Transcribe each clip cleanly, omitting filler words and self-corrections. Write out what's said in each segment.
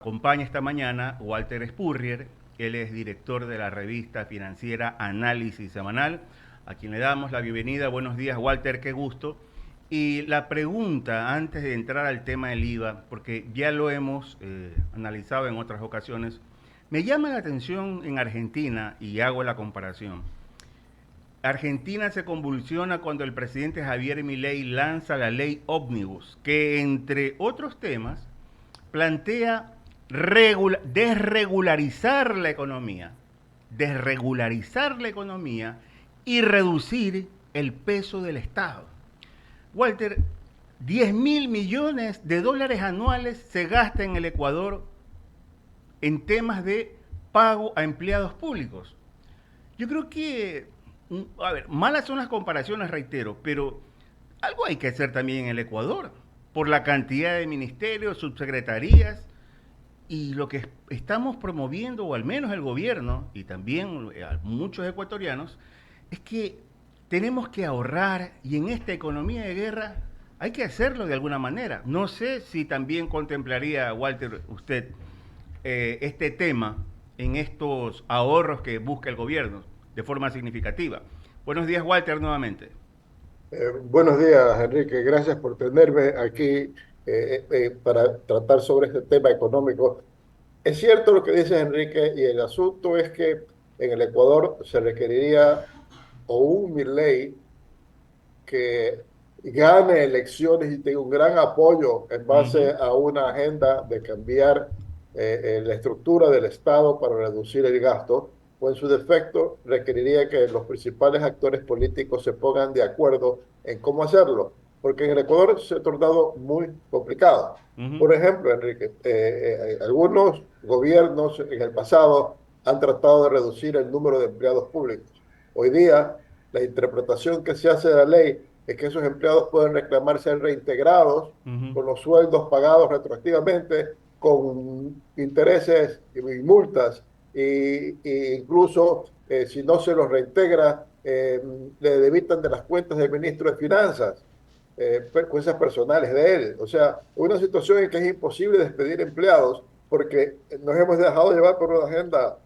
Acompaña esta mañana Walter Spurrier, él es director de la revista financiera Análisis Semanal, a quien le damos la bienvenida. Buenos días, Walter, qué gusto. Y la pregunta, antes de entrar al tema del IVA, porque ya lo hemos analizado en otras ocasiones, me llama la atención en Argentina, y hago la comparación. Argentina se convulsiona cuando el presidente Javier Milei lanza la ley Ómnibus, que entre otros temas plantea desregularizar la economía y reducir el peso del Estado. Walter, 10.000 millones de dólares anuales se gasta en el Ecuador en temas de pago a empleados públicos. Yo creo que, a ver, malas son las comparaciones, reitero, pero algo hay que hacer también en el Ecuador, por la cantidad de ministerios, subsecretarías, y lo que estamos promoviendo, o al menos el gobierno, y también muchos ecuatorianos, es que tenemos que ahorrar, y en esta economía de guerra hay que hacerlo de alguna manera. No sé si también contemplaría, Walter, usted este tema en estos ahorros que busca el gobierno de forma significativa. Buenos días, Walter, nuevamente. Buenos días, Enrique. Gracias por tenerme aquí para tratar sobre este tema económico. Es cierto lo que dice Enrique, y el asunto es que en el Ecuador se requeriría o un Milei que gane elecciones y tenga un gran apoyo en Uh -huh. base a una agenda de cambiar la estructura del Estado para reducir el gasto, o en su defecto requeriría que los principales actores políticos se pongan de acuerdo en cómo hacerlo, porque en el Ecuador se ha tornado muy complicado. Uh -huh. Por ejemplo, Enrique, algunos gobiernos en el pasado han tratado de reducir el número de empleados públicos. Hoy día, la interpretación que se hace de la ley es que esos empleados pueden reclamar ser reintegrados Uh -huh. con los sueldos pagados retroactivamente, con intereses y multas, incluso si no se los reintegra, le debitan de las cuentas del ministro de Finanzas, cuentas personales de él. O sea, una situación en que es imposible despedir empleados porque nos hemos dejado llevar por una agenda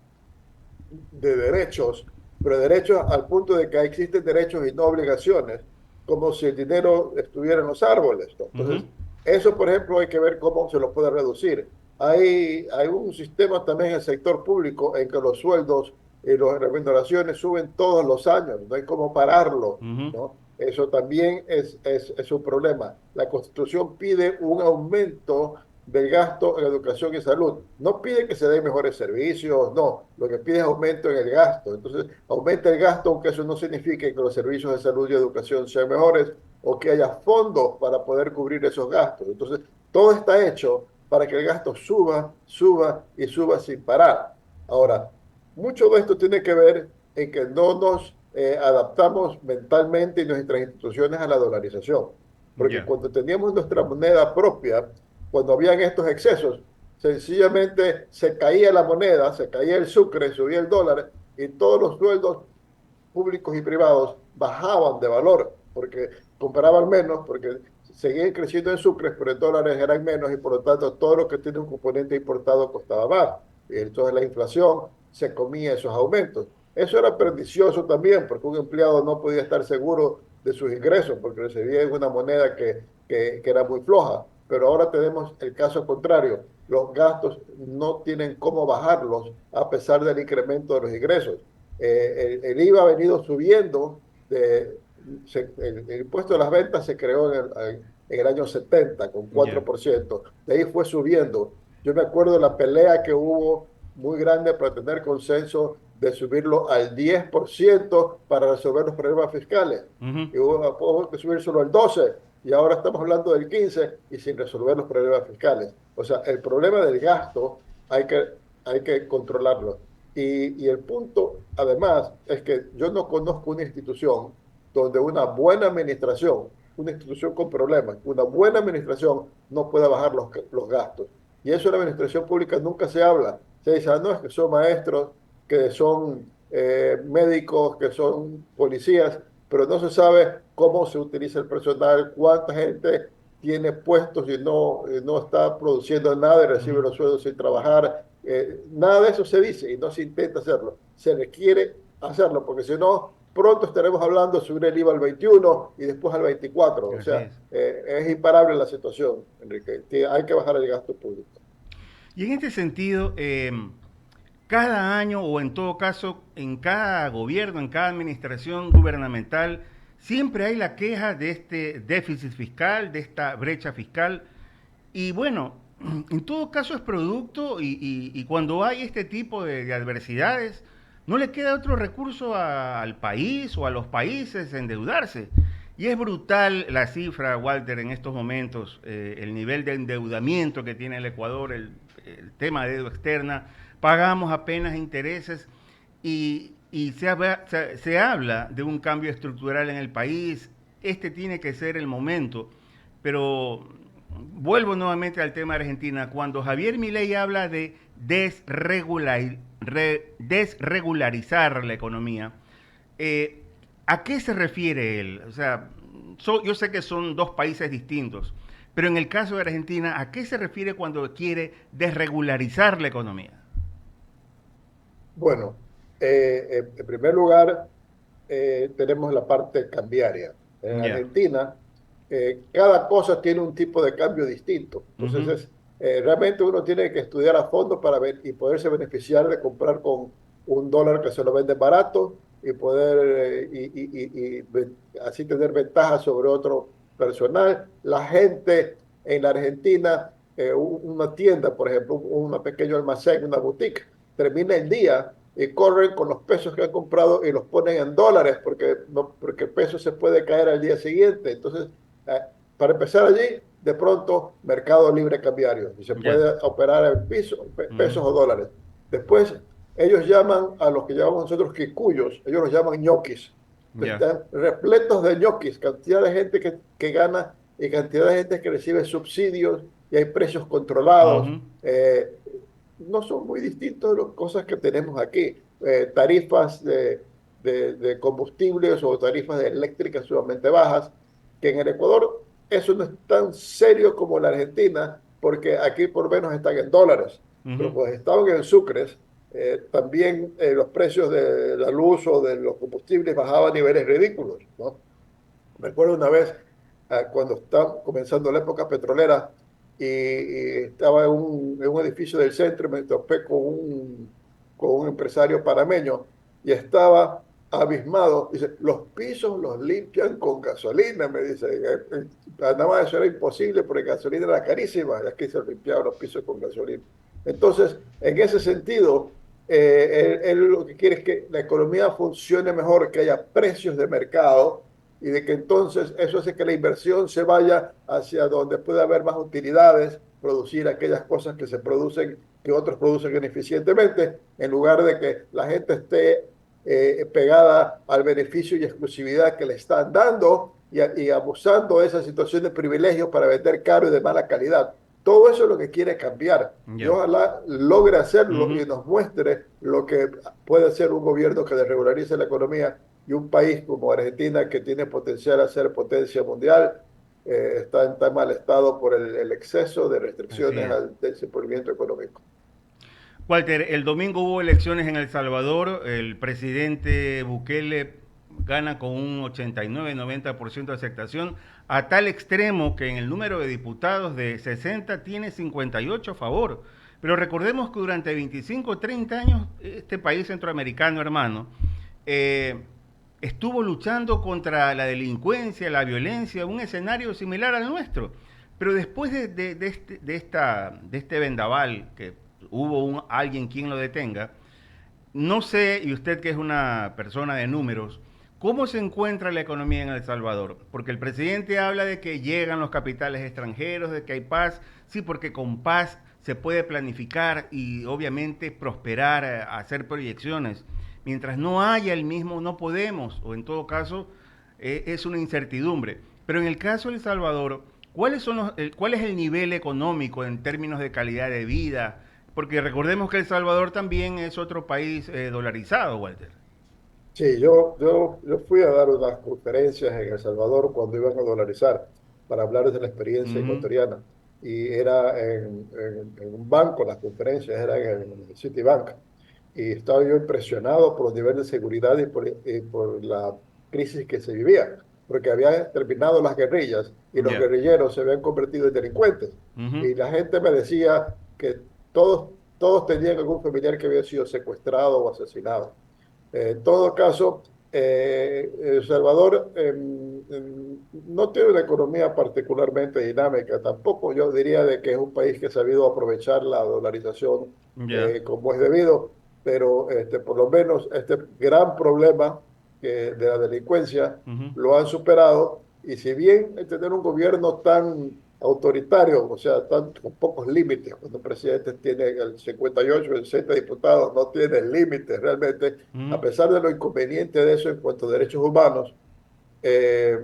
de derechos, pero derechos al punto de que existen derechos y no obligaciones, como si el dinero estuviera en los árboles, ¿no? Uh -huh. Entonces, eso, por ejemplo, hay que ver cómo se lo puede reducir. Hay un sistema también en el sector público en que los sueldos y las remuneraciones suben todos los años, no hay cómo pararlo, Uh -huh. ¿no? Eso también es un problema. La Constitución pide un aumento del gasto en educación y salud. No pide que se den mejores servicios, no, lo que pide es aumento en el gasto. Entonces, aumenta el gasto, aunque eso no signifique que los servicios de salud y educación sean mejores o que haya fondos para poder cubrir esos gastos. Entonces, todo está hecho para que el gasto suba, suba y suba sin parar. Ahora, mucho de esto tiene que ver en que no nos adaptamos mentalmente y nuestras instituciones a la dolarización. Porque Ya. cuando teníamos nuestra moneda propia, cuando habían estos excesos, sencillamente se caía la moneda, se caía el sucre, subía el dólar y todos los sueldos públicos y privados bajaban de valor porque compraban menos, porque seguían creciendo en sucres, pero en dólares eran menos y por lo tanto todo lo que tiene un componente importado costaba más. Y entonces la inflación se comía esos aumentos. Eso era pernicioso también porque un empleado no podía estar seguro de sus ingresos porque recibía una moneda que era muy floja. Pero ahora tenemos el caso contrario. Los gastos no tienen cómo bajarlos a pesar del incremento de los ingresos. El IVA ha venido subiendo, el impuesto de las ventas se creó en el año 70 con Ya. 4%, de ahí fue subiendo. Yo me acuerdo de la pelea que hubo muy grande para tener consenso de subirlo al 10% para resolver los problemas fiscales. Uh -huh. Y hubo que subir solo al 12%, y ahora estamos hablando del 15% y sin resolver los problemas fiscales. O sea, el problema del gasto hay que controlarlo. Y el punto, además, es que yo no conozco una institución donde una buena administración, una institución con problemas, una buena administración no pueda bajar los gastos. Y eso en la administración pública nunca se habla. Se dice, ah, no, es que son maestros, que son médicos, que son policías, pero no se sabe cómo se utiliza el personal, cuánta gente tiene puestos y no está produciendo nada y recibe Ujú. los sueldos sin trabajar. Nada de eso se dice y no se intenta hacerlo. Se requiere hacerlo, porque si no, pronto estaremos hablando de subir el IVA al 21 y después al 24. O Así sea, es. es imparable la situación, Enrique. Hay que bajar el gasto público. Y en este sentido, cada año o en todo caso, en cada gobierno, en cada administración gubernamental, siempre hay la queja de este déficit fiscal, de esta brecha fiscal. Y bueno, en todo caso es producto y cuando hay este tipo de adversidades, no le queda otro recurso al país o a los países endeudarse. Y es brutal la cifra, Walter, en estos momentos, el nivel de endeudamiento que tiene el Ecuador, el tema de deuda externa, pagamos apenas intereses y se habla de un cambio estructural en el país. Este tiene que ser el momento, pero vuelvo nuevamente al tema de Argentina. Cuando Javier Milei habla de desregularizar la economía, eh, ¿a qué se refiere él? O sea, yo sé que son dos países distintos, pero en el caso de Argentina, ¿a qué se refiere cuando quiere desregularizar la economía? Bueno, en primer lugar, tenemos la parte cambiaria. En Ya. Argentina, cada cosa tiene un tipo de cambio distinto. Entonces, Ujú. realmente uno tiene que estudiar a fondo para ver y poderse beneficiar de comprar con un dólar que se lo vende barato y poder así tener ventajas sobre otro personal. La gente en la Argentina, una tienda, por ejemplo, un pequeño almacén, una boutique, termina el día y corren con los pesos que han comprado y los ponen en dólares porque, no, porque el peso se puede caer al día siguiente. Entonces, eh, para empezar allí, de pronto, mercado libre cambiario y se Ya. puede operar en Ujú. pesos o dólares. Después, ellos llaman a los que llamamos nosotros quicuyos, ellos los llaman ñoquis. Entonces, Ya. están repletos de ñoquis, cantidad de gente que gana y cantidad de gente que recibe subsidios y hay precios controlados. Ujú. No son muy distintos de las cosas que tenemos aquí. Tarifas de combustibles o tarifas de eléctricas sumamente bajas, que en el Ecuador eso no es tan serio como en la Argentina, porque aquí por lo menos están en dólares, pero Ujú. pues estaban en sucres. También los precios de la luz o de los combustibles bajaban a niveles ridículos, ¿no? Me acuerdo una vez cuando estaba comenzando la época petrolera y estaba en un edificio del centro y me topé con un empresario panameño y estaba abismado. Dice, los pisos los limpian con gasolina, me dice. Nada más eso era imposible porque la gasolina era carísima y aquí se limpiaban los pisos con gasolina. Entonces, en ese sentido, él lo que quiere es que la economía funcione mejor, que haya precios de mercado y de que entonces eso hace que la inversión se vaya hacia donde puede haber más utilidades, producir aquellas cosas que se producen, que otros producen ineficientemente, en lugar de que la gente esté pegada al beneficio y exclusividad que le están dando y abusando de esa situación de privilegio para vender caro y de mala calidad. Todo eso es lo que quiere cambiar y Ya. ojalá logre hacerlo Ujú. y nos muestre lo que puede hacer un gobierno que desregularice la economía y un país como Argentina, que tiene potencial a ser potencia mundial, está en tan mal estado por el exceso de Así restricciones es. al desenvolvimiento económico. Walter, el domingo hubo elecciones en El Salvador. El presidente Bukele gana con un 89-90% de aceptación, a tal extremo que en el número de diputados de 60 tiene 58 a favor. Pero recordemos que durante 25 o 30 años este país centroamericano, hermano, eh, estuvo luchando contra la delincuencia, la violencia, un escenario similar al nuestro. Pero después de este vendaval, que hubo alguien quien lo detenga, no sé, y usted que es una persona de números, ¿cómo se encuentra la economía en El Salvador? Porque el presidente habla de que llegan los capitales extranjeros, de que hay paz. Sí, porque con paz se puede planificar y obviamente prosperar, hacer proyecciones. Mientras no haya el mismo, no podemos, o en todo caso, es una incertidumbre. Pero en el caso de El Salvador, ¿cuál es el nivel económico en términos de calidad de vida? Porque recordemos que El Salvador también es otro país dolarizado, Walter. Sí, yo fui a dar unas conferencias en El Salvador cuando iban a dolarizar. para hablar de la experiencia Ujú. ecuatoriana. Y era en un banco, las conferencias eran en el Citibank. Y estaba yo impresionado por los niveles de seguridad y por la crisis que se vivía, porque habían terminado las guerrillas y los Ya. guerrilleros se habían convertido en delincuentes. Ujú. Y la gente me decía que todos tenían algún familiar que había sido secuestrado o asesinado. En todo caso, El Salvador no tiene una economía particularmente dinámica, tampoco yo diría de que es un país que ha sabido aprovechar la dolarización Ya. como es debido, pero por lo menos este gran problema de la delincuencia Ujú. lo han superado y si bien tener un gobierno tan autoritario, o sea, con pocos límites, cuando el presidente tiene el 58, el 60 diputados, no tiene límites realmente, a Ujú. pesar de lo inconveniente de eso en cuanto a derechos humanos, eh,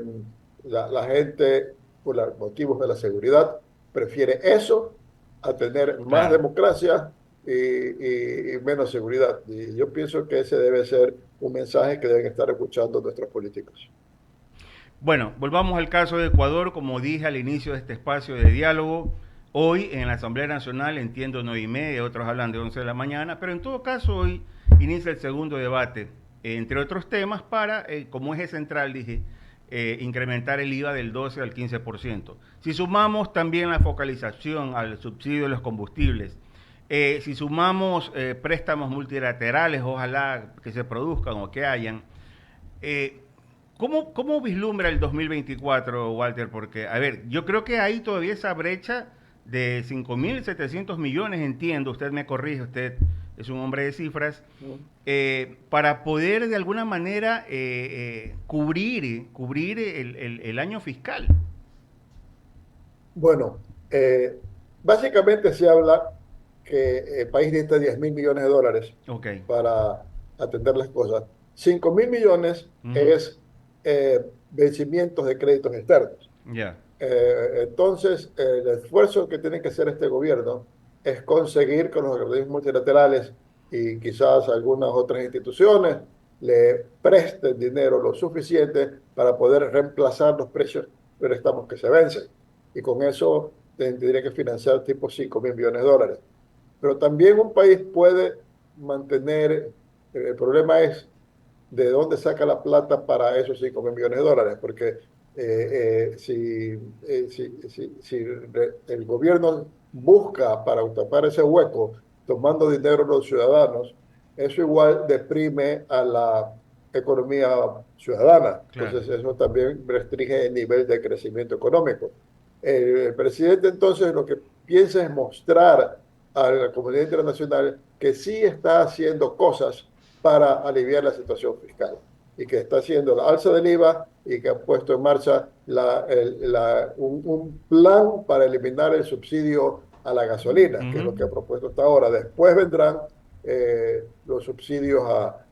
la gente, por los motivos de la seguridad, prefiere eso a tener más Claro. democracia y menos seguridad. Y yo pienso que ese debe ser un mensaje que deben estar escuchando nuestros políticos. Bueno, volvamos al caso de Ecuador. Como dije al inicio de este espacio de diálogo, hoy en la Asamblea Nacional, entiendo 9:30, otros hablan de 11 de la mañana, pero en todo caso hoy inicia el segundo debate, entre otros temas, para, como eje central, dije, incrementar el IVA del 12 al 15%. Si sumamos también la focalización al subsidio de los combustibles, si sumamos préstamos multilaterales, ojalá que se produzcan o que hayan, eh, ¿cómo vislumbra el 2024, Walter? Porque, a ver, yo creo que hay todavía esa brecha de 5.700 millones, entiendo, usted me corrige, usted es un hombre de cifras, para poder de alguna manera cubrir el año fiscal. Bueno, básicamente se habla que el país necesita 10.000 millones de dólares Ok. para atender las cosas. 5.000 millones Ujú. es vencimientos de créditos externos. Ya. Entonces, el esfuerzo que tiene que hacer este gobierno es conseguir que los organismos multilaterales y quizás algunas otras instituciones le presten dinero lo suficiente para poder reemplazar los precios de préstamos que se vencen. Y con eso tendría que financiar tipo 5.000 millones de dólares. Pero también un país puede mantener, el problema es de dónde saca la plata para esos 5.000 millones de dólares, porque si el gobierno busca para tapar ese hueco tomando dinero de los ciudadanos, eso igual deprime a la economía ciudadana. Claro. Entonces eso también restringe el nivel de crecimiento económico. El presidente entonces lo que piensa es mostrar a la comunidad internacional que sí está haciendo cosas para aliviar la situación fiscal y que está haciendo la alza del IVA y que ha puesto en marcha un plan para eliminar el subsidio a la gasolina, que es Ujú. lo que ha propuesto hasta ahora. Después vendrán los subsidios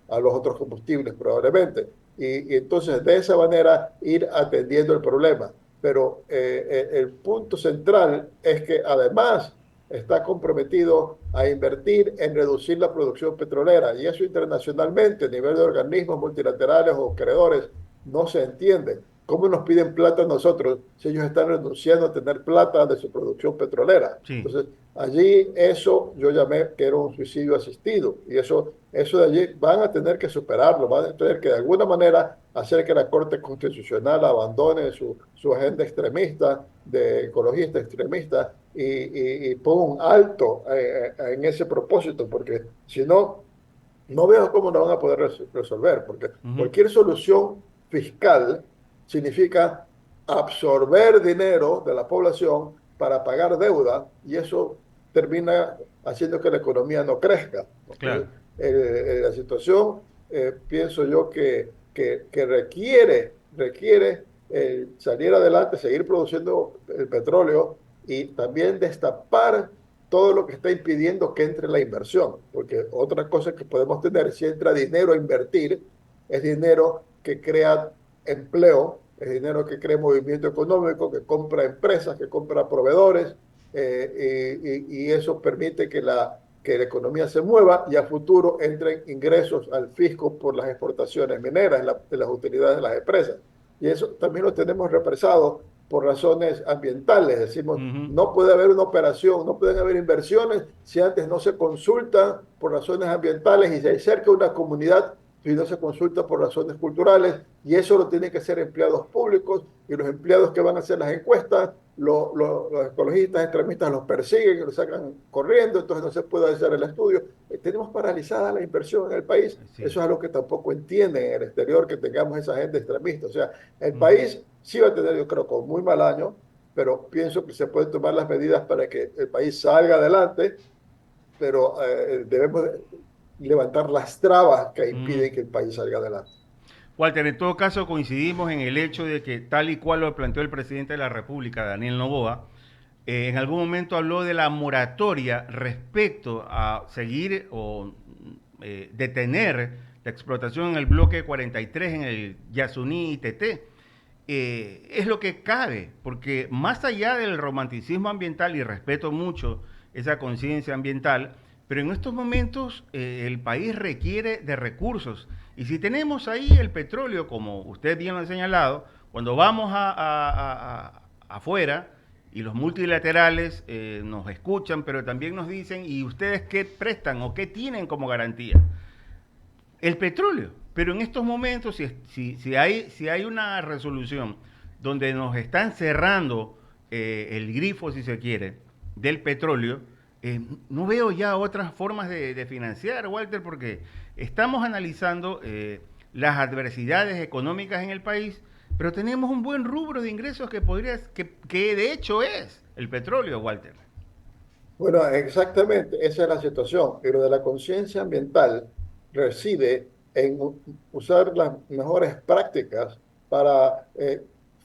a los otros combustibles probablemente. Y entonces de esa manera ir atendiendo el problema. Pero el punto central es que además está comprometido a invertir en reducir la producción petrolera y eso internacionalmente a nivel de organismos multilaterales o creadores no se entiende. ¿Cómo nos piden plata a nosotros si ellos están renunciando a tener plata de su producción petrolera? Sí. Entonces, allí eso yo llamé que era un suicidio asistido y eso de allí van a tener que superarlo, van a tener que de alguna manera hacer que la Corte Constitucional abandone su agenda extremista, de ecologista extremista y ponga un alto en ese propósito, porque si no, no veo cómo lo van a poder resolver, porque Ujú. cualquier solución fiscal significa absorber dinero de la población para pagar deuda y eso termina haciendo que la economía no crezca. Claro. Entonces, la situación, pienso yo que requiere salir adelante, seguir produciendo el petróleo y también destapar todo lo que está impidiendo que entre la inversión, porque otra cosa que podemos tener, si entra dinero a invertir, es dinero que crea empleo, es dinero que crea movimiento económico, que compra empresas, que compra proveedores, y eso permite que la economía se mueva y a futuro entren ingresos al fisco por las exportaciones mineras, de las utilidades de las empresas. Y eso también lo tenemos represado por razones ambientales. Decimos, Ujú. no puede haber una operación, no pueden haber inversiones si antes no se consulta por razones ambientales y si hay cerca una comunidad, si no se consulta por razones culturales, y eso lo tienen que hacer empleados públicos, y los empleados que van a hacer las encuestas, los ecologistas extremistas los persiguen y los sacan corriendo, entonces no se puede hacer el estudio. Tenemos paralizada la inversión en el país. Sí. Eso es algo que tampoco entienden en el exterior, que tengamos esa gente extremista. O sea, el Ujú. país sí va a tener, yo creo, con muy mal año, pero pienso que se pueden tomar las medidas para que el país salga adelante, pero debemos levantar las trabas que Ujú. impiden que el país salga adelante. Walter, en todo caso coincidimos en el hecho de que tal y cual lo planteó el presidente de la República, Daniel Noboa, en algún momento habló de la moratoria respecto a seguir o detener la explotación en el bloque 43 en el Yasuní ITT. Es lo que cabe, porque más allá del romanticismo ambiental, y respeto mucho esa conciencia ambiental, pero en estos momentos el país requiere de recursos. Y si tenemos ahí el petróleo, como usted bien lo ha señalado, cuando vamos afuera y los multilaterales nos escuchan, pero también nos dicen, ¿y ustedes qué prestan o qué tienen como garantía? El petróleo. Pero en estos momentos, si hay una resolución donde nos están cerrando el grifo, si se quiere, del petróleo, no veo ya otras formas de financiar, Walter, porque estamos analizando las adversidades económicas en el país, pero tenemos un buen rubro de ingresos que de hecho es el petróleo, Walter. Bueno, exactamente, esa es la situación. Y lo de la conciencia ambiental reside en usar las mejores prácticas para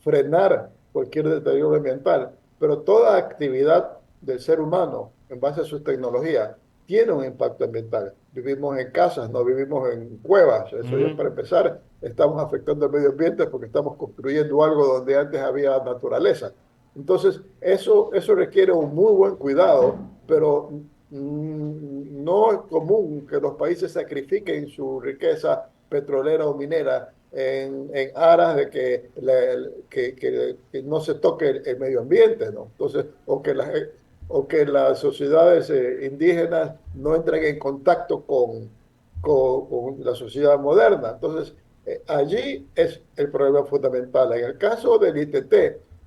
frenar cualquier deterioro ambiental. Pero toda actividad del ser humano en base a su tecnología tiene un impacto ambiental. Vivimos en casas, no vivimos en cuevas. Eso ya es Ujú. para empezar. Estamos afectando el medio ambiente porque estamos construyendo algo donde antes había naturaleza. Entonces, eso requiere un muy buen cuidado, pero no es común que los países sacrifiquen su riqueza petrolera o minera en aras de que no se toque el medio ambiente, ¿no? Entonces, o que las sociedades indígenas no entren en contacto con la sociedad moderna. Entonces, allí es el problema fundamental. En el caso del ITT,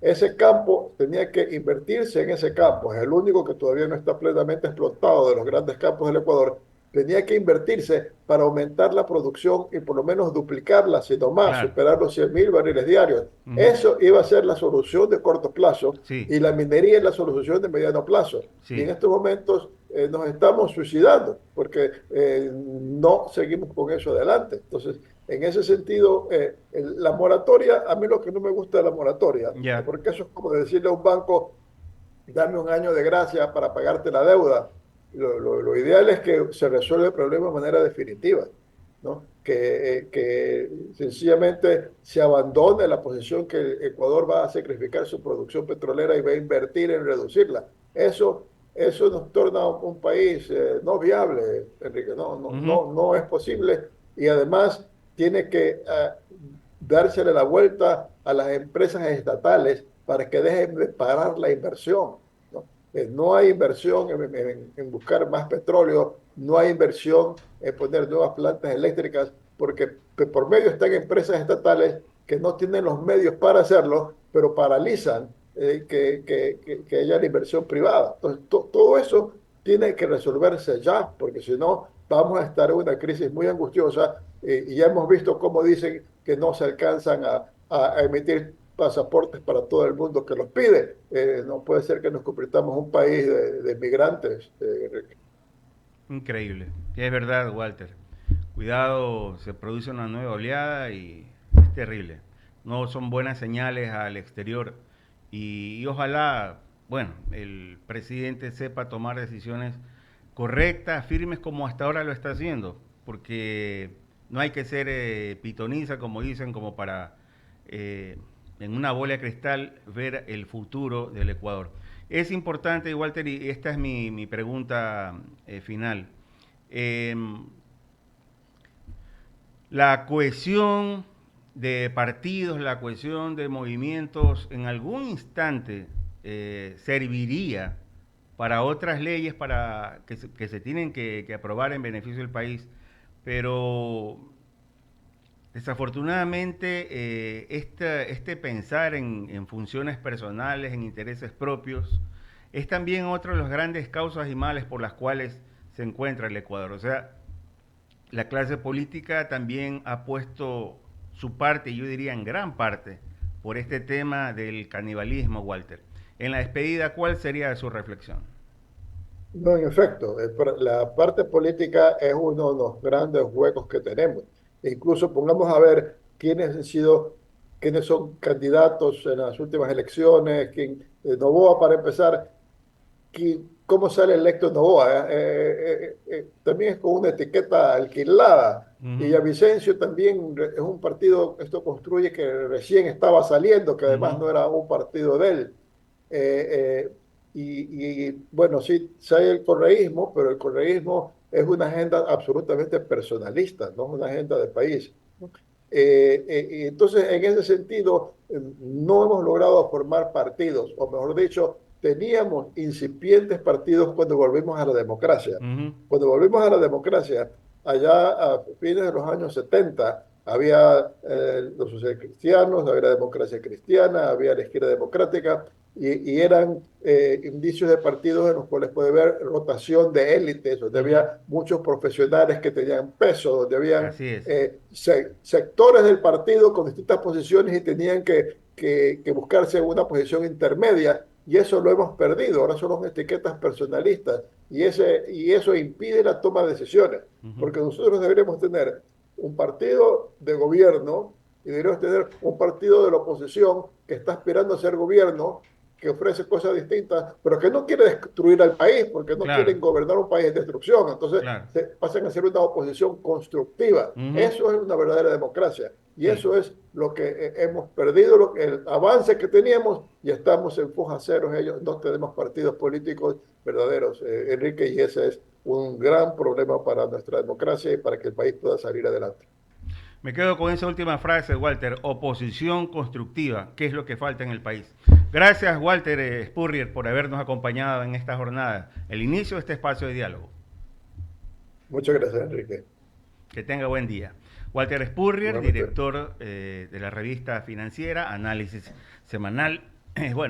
ese campo tenía que invertirse en ese campo, es el único que todavía no está plenamente explotado de los grandes campos del Ecuador. Tenía que invertirse para aumentar la producción y por lo menos duplicarla, si no más, Claro. superar los 100.000 barriles diarios. Ujú. Eso iba a ser la solución de corto plazo Sí, y la minería es la solución de mediano plazo. Y en sí. estos momentos nos estamos suicidando porque no seguimos con eso adelante. Entonces, en ese sentido, la moratoria, a mí lo que no me gusta de la moratoria, Ya. porque eso es como decirle a un banco, dame un año de gracia para pagarte la deuda. Lo ideal es que se resuelva el problema de manera definitiva, ¿no? Que sencillamente se abandone la posición que Ecuador va a sacrificar su producción petrolera y va a invertir en reducirla. Eso nos torna un país no viable, Enrique, Ujú. no es posible y además tiene que dársele la vuelta a las empresas estatales para que dejen de parar la inversión, ¿no? No hay inversión en buscar más petróleo, no hay inversión en poner nuevas plantas eléctricas, porque por medio están empresas estatales que no tienen los medios para hacerlo, pero paralizan que haya la inversión privada. Entonces, todo eso tiene que resolverse ya, porque si no, vamos a estar en una crisis muy angustiosa y ya hemos visto cómo dicen que no se alcanzan a emitir pasaportes para todo el mundo que los pide. No puede ser que nos convirtamos en un país de migrantes. Increíble. Sí, es verdad, Walter. Cuidado, se produce una nueva oleada y es terrible. No son buenas señales al exterior. Y ojalá, bueno, el presidente sepa tomar decisiones correctas, firmes como hasta ahora lo está haciendo. Porque no hay que ser pitoniza, como dicen, como para en una bola de cristal ver el futuro del Ecuador. Es importante, Walter, y esta es mi pregunta final. Eh, la cohesión de partidos, la cohesión de movimientos, en algún instante serviría para otras leyes que se tienen que aprobar en beneficio del país, pero desafortunadamente este pensar en funciones personales, en intereses propios, es también otra de las grandes causas y males por las cuales se encuentra el Ecuador. O sea, la clase política también ha puesto su parte, yo diría en gran parte, por este tema del canibalismo, Walter. En la despedida, ¿cuál sería su reflexión? No, en efecto, la parte política es uno de los grandes juegos que tenemos. E incluso pongamos a ver quiénes han sido, quiénes son candidatos en las últimas elecciones, Noboa para empezar, cómo sale electo Noboa. También es con una etiqueta alquilada. Uh Y -huh. Villavicencio también es un partido, esto construye que recién estaba saliendo, que Uh además -huh. no era un partido de él. Eh, bueno, sí, sí hay el correísmo, pero el correísmo es una agenda absolutamente personalista, no es una agenda de país. Y entonces, en ese sentido, no hemos logrado formar partidos, o mejor dicho, teníamos incipientes partidos cuando volvimos a la democracia. Uh -huh. Cuando volvimos a la democracia, allá a fines de los años 70, había los socialcristianos, había la democracia cristiana, había la izquierda democrática, y eran indicios de partidos en los cuales puede haber rotación de élites, donde Uh -huh. había muchos profesionales que tenían peso, donde habían Así es. sectores del partido con distintas posiciones y tenían que buscarse una posición intermedia, y eso lo hemos perdido. Ahora son las etiquetas personalistas, y eso impide la toma de decisiones, Uh -huh. porque nosotros deberíamos tener un partido de gobierno y deberíamos tener un partido de la oposición que está aspirando a ser gobierno, que ofrece cosas distintas, pero que no quiere destruir al país, porque no Claro, quieren gobernar un país en destrucción. Entonces claro. se pasan a ser una oposición constructiva. Uh -huh. Eso es una verdadera democracia. Y Sí. eso es lo que hemos perdido, el avance que teníamos, y estamos en foja cero. Ellos no tenemos partidos políticos verdaderos, Enrique, y ese es un gran problema para nuestra democracia y para que el país pueda salir adelante. Me quedo con esa última frase, Walter, oposición constructiva, que es lo que falta en el país. Gracias, Walter Spurrier, por habernos acompañado en esta jornada, el inicio de este espacio de diálogo. Muchas gracias, Enrique. Que tenga buen día. Walter Spurrier, Igualmente. director de la revista financiera, Análisis Semanal. Bueno.